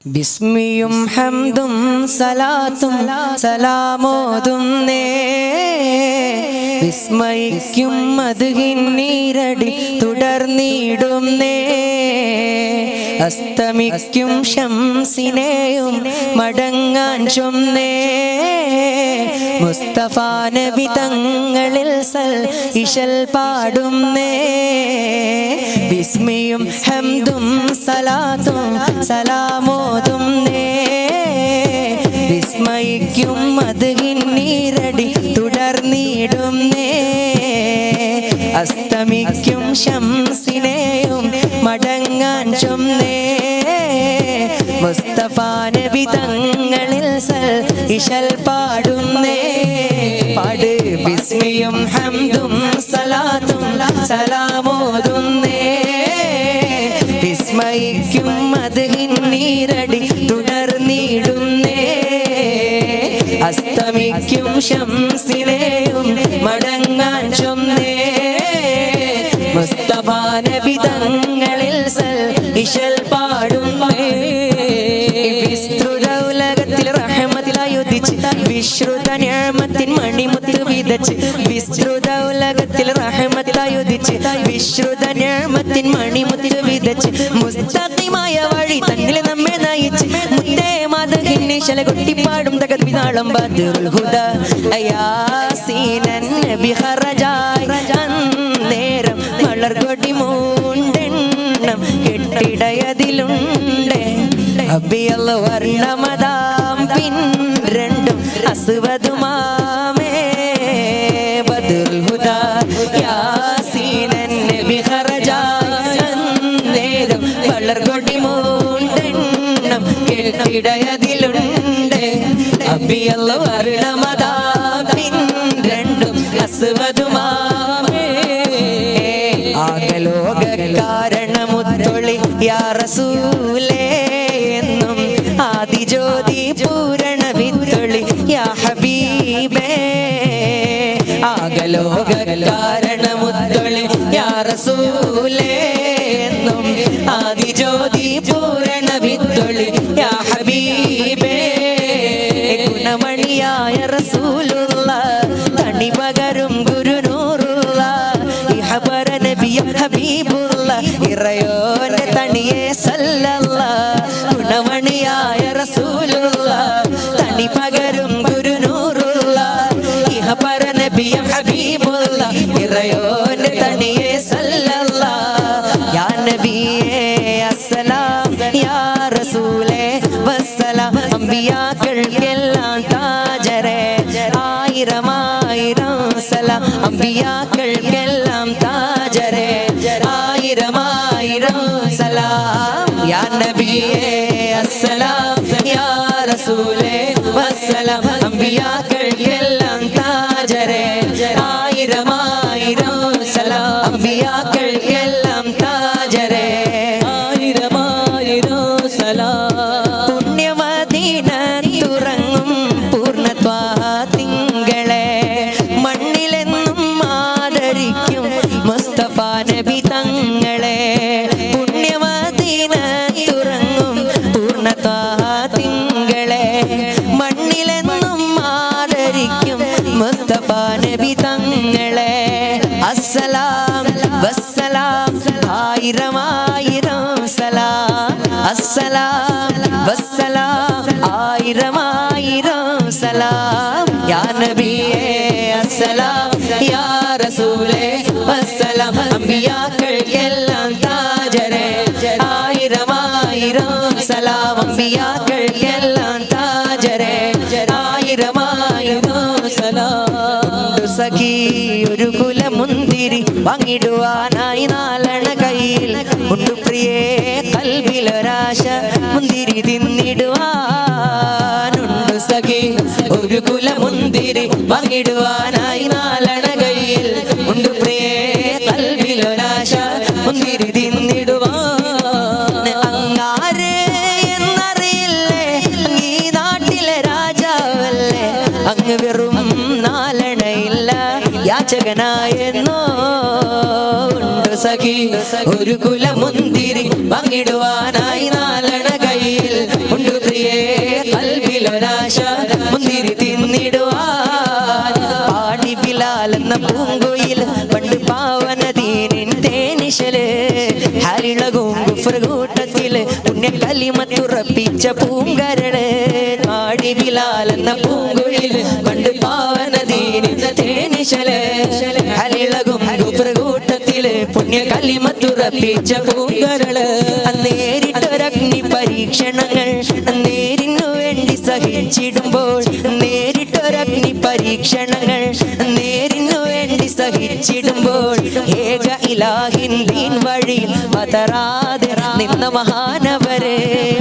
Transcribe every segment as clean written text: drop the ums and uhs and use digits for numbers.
ബിസ്മിയും ഹംദും സലാത്തും സലാമോതുന്നേ വിസ്മയിക്കും മദ്ഹിൻ നീരടി തുടർന്നിടുന്നേ അസ്തമിക്കും ശംസിനെയും മടങ്ങാൻ ചൊന്നേ മുസ്തഫ നബി തങ്ങളിൽ സൽ ഇശൽ പാടുന്നേ ബിസ്മിയും ഹംദും സലാത്തും സലാമോതുന്നേ വിസ്മയിക്കും മദ്ഹിൻ നീരടി തുടർന്നിടുന്നേ അസ്തമിക്കും ശംസിനെയും മടങ്ങാൻ ചൊന്നേ മുസ്തഫ നബി തങ്ങളിൽ സൽ ഇശൽ പാടുന്നേ പാട് ബിസ്മിയും ഹംദും സലാത്തും സലാമോതുന്നേ വിസ്മയിക്കും മദ്ഹിൻ നീരടി തുടർന്നിടുന്നേ അസ്തമിക്കും ശംസിനെയും മടങ്ങാൻ ചൊന്നേ മുസ്തഫ നബി തങ്ങളിൽ സൽ ഇശൽ പാടുന്നേ വിസ്തൃത ഉലകത്തിൽ റഹ്മത്തായി ഉദിച്ച് വിശ്രുത നിഅമത്തിൻ മണിമുത്ത് വിതച്ച് വിസ്തൃത ഉലകത്തിൽ റഹ്മത്തായി ഉദിച്ച് വിശ്രുത നിഅമത്തിൻ മണിമുത്ത് വിതച്ച് മുസ്തഖിമായ വഴി തന്നിൽ നമ്മെ നയിച്ച് മുത്തേ മദ്ഹിൻ ഇശൽ കൊട്ടിപ്പാടും തകദ്വിനാളം ബദ്റുൽ ഹുദാ യാസീനൻ നബി ഖറജായി നേരം വളർകൊടി മൂണ്ടെണ്ണം കെട്ടിടയതിലുണ്ട് അബിയൽ വർണ്ണമതാം പിൻ രണ്ടും അസ്വദുമാമേ ബദ്റുൽ ഹുദാ യാസീനൻ നബി ഖറജായി നേരം വളർകൊടി മൂണ്ടെണ്ണം കെട്ടിടയതിലുണ്ട് അബിയൽ വർണ്ണമതാം പിൻ രണ്ടും അസ്വദുമാമേ ആകലോക കാരണമുത്തൊളി യാ റസൂലേ എന്നും ആദിജ്യോതി പൂരണ വിത്തൊളി യാ ഹബീബേ ആകലോക കാരണമുത്തൊളി യാ റസൂലേ എന്നും ആദിജ്യോതി പൂരണ വിത്തൊളി യാ ഹബീബേ ഗുണമണിയായ റസൂലുള്ളാഹ് തണി പകരും ഗുരുനൂറുള്ളാഹ് ഇഹബര നബിയ ഹബീബുള്ളാഹ് ഇറയോനെ തണിയെ സല്ലല്ലാഹ് ഗുണമണിയായ റസൂലുള്ളാഹ് തണി പകരും ഗുരുനൂറുള്ളാഹ് ഇഹബര നബിയ ഹബീബുള്ളാഹ് ഇറയോനെ തണിയെ സല്ലല്ലാഹ് യാ നബിയേ അസ്സലാം യാ റസൂലേ വസ്സലാം അംബിയാക്കൾക്കെല്ലാം താജരേ ആയിരം ആയിരം സലാം അംബിയാക്കൾക്കെല്ലാം താജരേ ആയിരം ആയിരം സലാം യാ നബിയേ അസ്സലാം യാ റസൂലേ വസ്സലാം അംബിയാക്കൾക്കെല്ലാം താജരേ ആയിരം ആയിരം സലാം അംബിയാക്കൾക്കെല്ലാം താജരേ ആയിരം ആയിരം സലാം പുണ്യമദീന തുറങ്ങും പൂർണ്ണത്വാ തിങ്കളെ മണ്ണിലെന്നും ആദരിക്കും മുസ്തഫ നബി തങ്ങളെ പുണ്യമദീന തുറങ്ങും പൂർണ്ണത്വാ തിങ്കളെ മണ്ണിലെന്നും ആദരിക്കും മുസ്തഫ നബി തങ്ങളെ അസ്സലാം വസ്സലാം ആയിരം ആയിരം സലാം അസ്സലാം വസ്സലാം ആയിരം ആയിരം സലാം യാ നബിയേ അസ്സലാം യാ റസൂലേ വസ്സലാം അംബിയാക്കൾക്കെല്ലാം താജരേ ആയിരം ആയിരം സലാം അംബിയാക്കൾക്കെല്ലാം താജരേ ആയിരം ആയിരം സലാം സഖി ഒരു കുലമുന്തിരി വാങ്ങിടുവാനായി നാലണ കയ്യിൽ ഉണ്ടു പ്രിയേ കൽബിലൊരാശ മുന്തിരി തിന്നിടുവാനുണ്ടു സഖി ഒരു കുലമുന്തിരി വാങ്ങിടുവാനായി നാലണ കയ്യിൽ ഉണ്ടു പ്രിയേ കൽബിലൊരാശ മുന്തിരി തിന്നിടുവാൻ അങ്ങാരെ എന്നറിയില്ലേ ഈ നാട്ടിലെ രാജാവല്ലേ അങ്ങ് വെറും നാലണയില്ല യാചകനായെന്നോ ഉണ്ട് സഖി ഒരു കുലമുന്തിരി പങ്കിടുവാനായി നാലണ കയ്യിൽ കലിമത്തുറപ്പിച്ച പൂങ്കരള് കാടി ബിലാൽ എന്ന പൂങ്കുയിൽ പണ്ട് പാവനദീനിന്റെ തേനിശല് ഹലിളകും കൂട്ടത്തില് പുണ്യ കലിമത്തുറപ്പിച്ച പൂങ്കരള് നേരിട്ടൊരഗ്നി പരീക്ഷണങ്ങൾ നേരിനു വേണ്ടി സഹിച്ചിടുമ്പോൾ നേരിട്ടൊരഗ്നി പരീക്ഷണങ്ങൾ നേരിനു വേണ്ടി സഹിച്ചിടുമ്പോൾ ഏക ഇലാഹിൻ ദീൻ വഴിയിൽ പതറാതെ നിന്ന മഹാനവരെ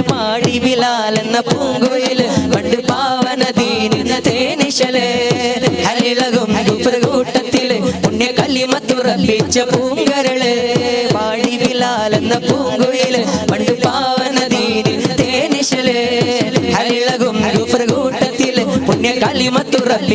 മാടി ബിലാൽ എന്ന പൂങ്കുയില് പണ്ട് പാവനദീനിന്റെ തേനിശല് ഹലിളകും കൂട്ടത്തില് പുണ്യ കലിമത്തുറപ്പിച്ച പൂങ്കരള് മാടി ബിലാൽ എന്ന പൂങ്കുയില് പണ്ട് പാവനദീനിന്റെ തേനിശല് ഹലിളകും കൂട്ടത്തില് പുണ്യ കലിമത്തുറപ്പിച്ച